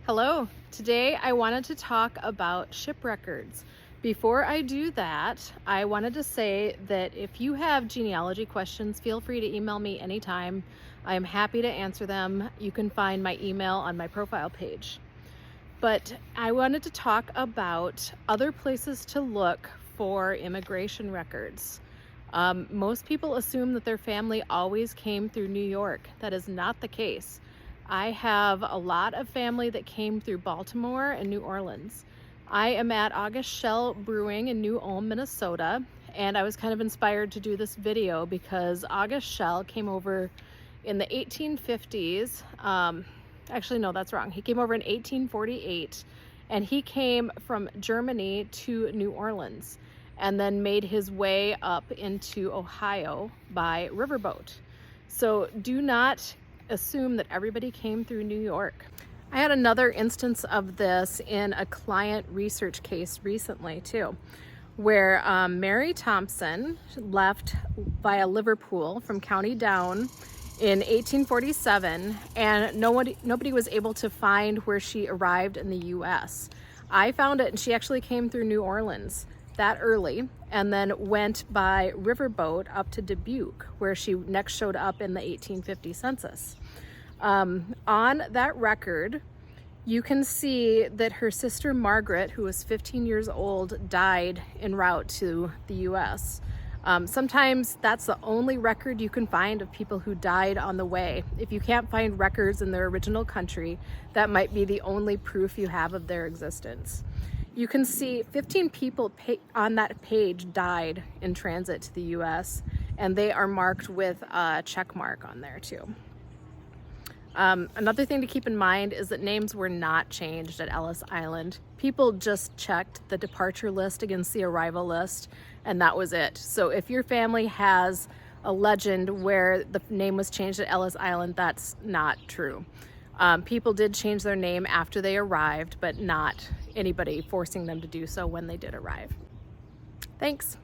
Hello, today I wanted to talk about ship records. Before I do that, I wanted to say that if you have genealogy questions, feel free to email me anytime. I am happy to answer them. You can find my email on my profile page. But I wanted to talk about other places to look for immigration records. Most people assume that their family always came through New York. That is not the case. I have a lot of family that came through Baltimore and New Orleans. I am at August Shell Brewing in New Ulm, Minnesota, and I was kind of inspired to do this video because August Shell came over in the 1850s. Actually, no, that's wrong. He came over in 1848, and he came from Germany to New Orleans and then made his way up into Ohio by riverboat. So do not assume that everybody came through New York. I had another instance of this in a client research case recently too, where Mary Thompson left via Liverpool from County Down in 1847, and nobody was able to find where she arrived in the US. I found it, and she actually came through New Orleans that early and then went by riverboat up to Dubuque, where she next showed up in the 1850 census. On that record, you can see that her sister Margaret, who was 15 years old, died en route to the US. Sometimes that's the only record you can find of people who died on the way. If you can't find records in their original country, that might be the only proof you have of their existence. You can see 15 people on that page died in transit to the US, and they are marked with a check mark on there too. Another thing to keep in mind is that names were not changed at Ellis Island. People just checked the departure list against the arrival list, and that was it. So if your family has a legend where the name was changed at Ellis Island, that's not true. People did change their name after they arrived, but not anybody forcing them to do so when they did arrive. Thanks.